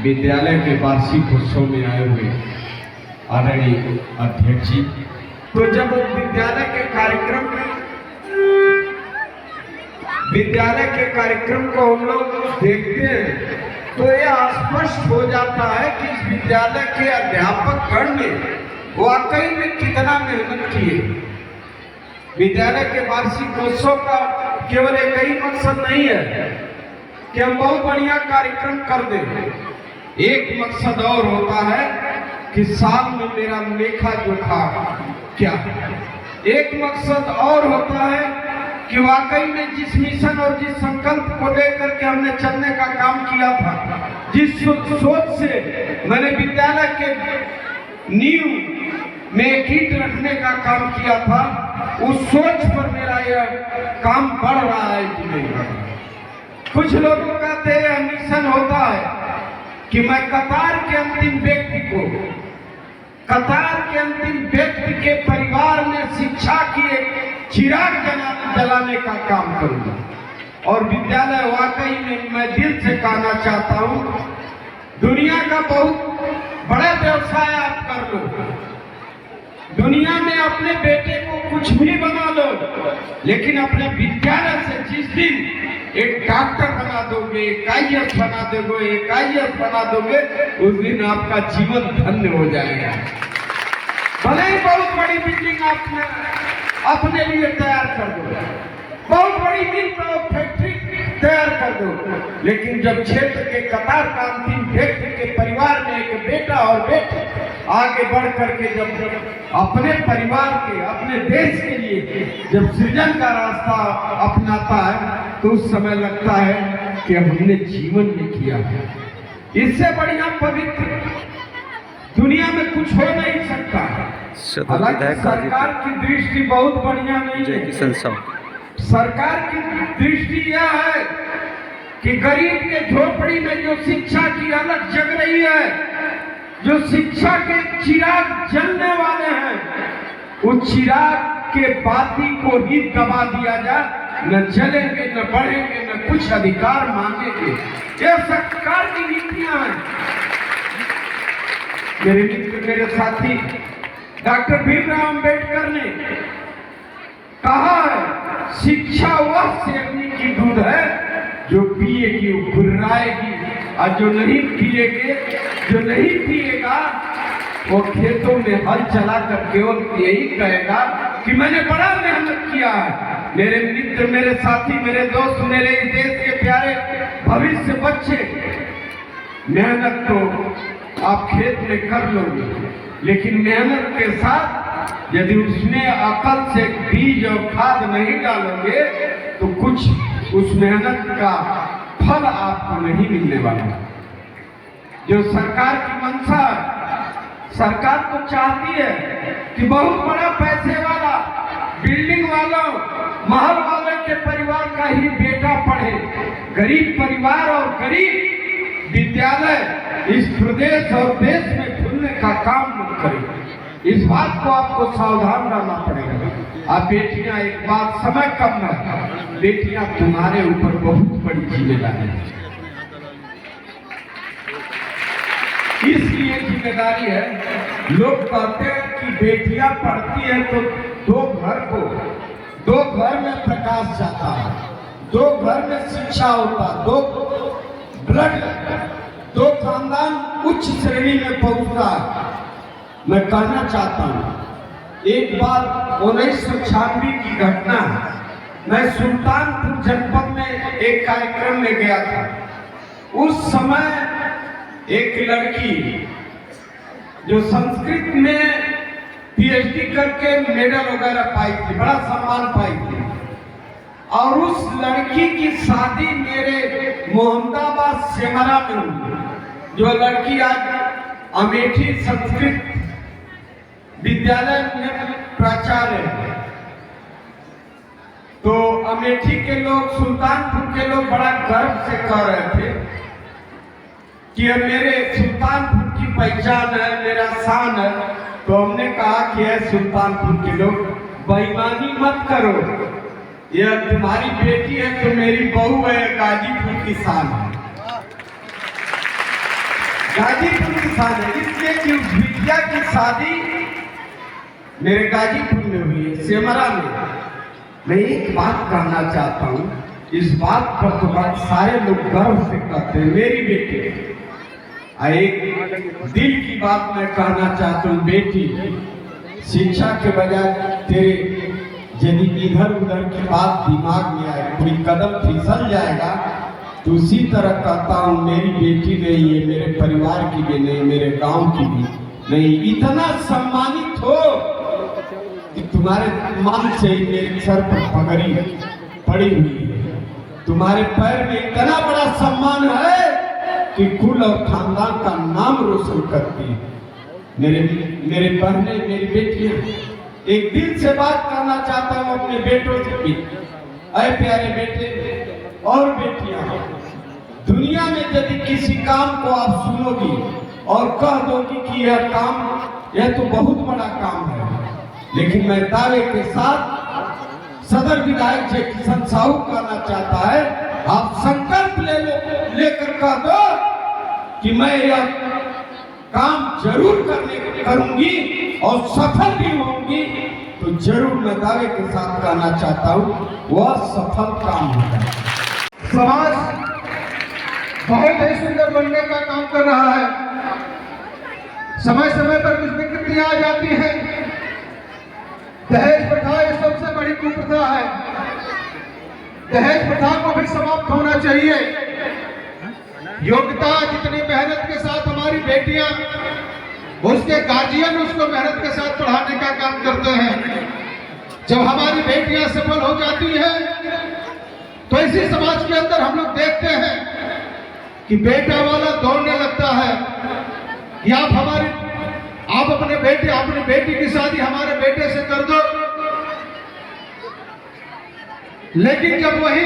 विद्यालय के वार्षिक उत्सव में आए हुए आदरणीय अध्यक्ष जी। तो जब विद्यालय के कार्यक्रम को हम लोग देखते हैं तो यह स्पष्ट हो जाता है कि इस विद्यालय के अध्यापक गण ने वाकई में कितना मेहनत की है। विद्यालय के वार्षिक उत्सव का केवल एक ही मकसद नहीं है कि हम बहुत बढ़िया कार्यक्रम कर दें। एक मकसद और होता है कि साल में मेरा लेखा जोखा क्या है। एक मकसद और होता है कि वाकई में जिस मिशन और जिस संकल्प को लेकर के हमने चलने का काम किया था, जिस सोच से मैंने विद्यालय के नींव में कीट रखने का काम किया था, उस सोच पर मेरा यह काम बढ़ रहा है कि नहीं। कुछ लोगों का तो यह मिशन होता है कि मैं कतार के अंतिम व्यक्ति के परिवार में शिक्षा की एक चिराग जलाने का काम करूंगा। और विद्यालय वाकई में मैं दिल से कहना चाहता हूं, दुनिया का बहुत बड़ा व्यवसाय आप कर लो, दुनिया में अपने बेटे को कुछ भी बना लो, लेकिन अपने विद्यालय से जिस दिन एक डॉक्टर बना दोगे, एक IAS बना दोगे, उस दिन आपका जीवन धन्य हो जाएगा। भले ही बहुत बड़ी बिल्डिंग आपने अपने लिए तैयार कर दो, बहुत बड़ी मिल फैक्ट्री तैयार कर दो, लेकिन जब क्षेत्र के कतार का अंतिम व्यक्ति के परिवार में एक बेटा और बेटी आगे बढ़ करके जब अपने परिवार के, अपने देश के लिए जब सृजन का रास्ता अपनाता है, तो उस समय लगता है कि हमने जीवन में किया है। इससे बढ़िया पवित्र दुनिया में कुछ हो नहीं सकता। हालांकि सरकार की दृष्टि बहुत बढ़िया नहीं है। सरकार की दृष्टि यह है कि गरीब के झोपड़ी में जो शिक्षा की अलग जग रही है, जो शिक्षा के चिराग जलने वाले हैं, उस चिराग के बाती को ही दबा दिया जाए, न जलेंगे, न बढ़ेंगे, न कुछ अधिकार मांगेंगे। ये सरकार की नीतियां हैं। मेरे मित्र, मेरे साथी डॉक्टर भीमराव अंबेडकर ने कहा है, शिक्षा वह शेरनी की दूध है जो पिएगी वो गुर्राएगी, और जो नहीं पिएगा वो खेतों में हल चला कर केवल यही कहेगा कि मैंने बड़ा मेहनत किया है। मेरे मित्र, मेरे साथी, मेरे दोस्त, मेरे इस देश के प्यारे भविष्य बच्चे, मेहनत तो आप खेत में कर लोगे, लेकिन मेहनत के साथ यदि उसमें अकल से बीज और खाद नहीं डालोगे तो कुछ उस मेहनत का फल आपको नहीं मिलने वाला। जो सरकार की मंशा है, सरकार तो चाहती है कि बहुत बड़ा पैसे वाला, बिल्डिंग वालों, महल वाले के परिवार का ही बेटा पढ़े, गरीब परिवार और गरीब विद्यालय इस प्रदेश और देश में खुलने का काम न करे। इस बात को आपको सावधान रहना पड़ेगा। आप बेटियां, एक बात समय कम है, बेटियां तुम्हारे ऊपर बहुत बड़ी जिम्मेदारी है। इसलिए जिम्मेदारी है, लोग कहते हैं कि बेटियां पढ़ती है तो दो घर में प्रकाश जाता है, दो घर में शिक्षा होता, दो खानदान उच्च श्रेणी में पहुंचता है। मैं कहना चाहता हूं, एक बार 1996 की घटना है। मैं सुल्तानपुर जनपद में एक कार्यक्रम में गया था। उस समय एक लड़की जो संस्कृत में PhD करके मेडल वगैरह पाई थी, बड़ा सम्मान पाई थी, और उस लड़की की शादी मेरे मोहम्मदाबाद सेमरा में हुई। जो लड़की आज अमेठी संस्कृत विद्यालय में प्राचार्य है। तो अमेठी के लोग, सुल्तानपुर के लोग बड़ा गर्व से कह रहे थे कि ये मेरे सुल्तानपुर की पहचान है, मेरा शान है। तो हमने कहा कि है सुल्तानपुर के लोग, बेईमानी मत करो, यह तुम्हारी बेटी है तो मेरी बहू है, गाजीपुर की शान है। गाजीपुर की शान है, इसलिए कि उस बिटिया की शादी मेरे गाजीपुर में हुई है, सेमरा में। मैं एक बात कहना चाहता हूँ, इस बात पर तो बात सारे लोग गर्व से कहते हैं, मेरी बेटी। एक दिल की बात मैं कहना चाहता हूँ, बेटी शिक्षा के बजाय तेरे यदि इधर उधर की बात दिमाग में आए, कोई कदम फिसल जाएगा, तो उसी तरह कहता हूँ मेरी बेटी नहीं है, मेरे परिवार की भी नहीं, मेरे गांव की भी नहीं। इतना सम्मानित हो कि तुम्हारे मान से ही मेरे सर पर पगड़ी पड़ी हुई है, तुम्हारे पैर में इतना बड़ा सम्मान है कि कुल और खानदान का नाम रोशन करती है। मेरे बहने, मेरी बेटियां, एक दिल से बात करना चाहता हूँ अपने बेटों से भी। अरे प्यारे बेटे और बेटियां, दुनिया में यदि किसी काम को आप सुनोगी और कह दोगी कि यह काम, यह तो बहुत बड़ा काम है, लेकिन मैं दावे के साथ सदर विधायक जय किशन साहू कहना चाहता है, आप संकल्प लेकर कह दो कि मैं यह काम जरूर करूंगी और सफल भी होंगी, तो जरूर मैं दावे के साथ कहना चाहता हूँ वह सफल काम होगा। समाज बहुत ही सुंदर बनने का काम कर रहा है। समय समय पर कुछ विकृतियां आ जाती हैं। दहेज प्रथा ये सबसे बड़ी कुप्रथा है। दहेज प्रथा को भी समाप्त होना चाहिए। योग्यता जितनी मेहनत के साथ हमारी बेटियां, उसके गार्जियन उसको मेहनत के साथ पढ़ाने का काम करते हैं। जब हमारी बेटियां सफल हो जाती हैं तो इसी समाज के अंदर हम लोग देखते हैं कि बेटा वाला दौड़ने लगता है कि आप अपनी बेटी की शादी हमारे बेटे से कर दो। लेकिन जब वही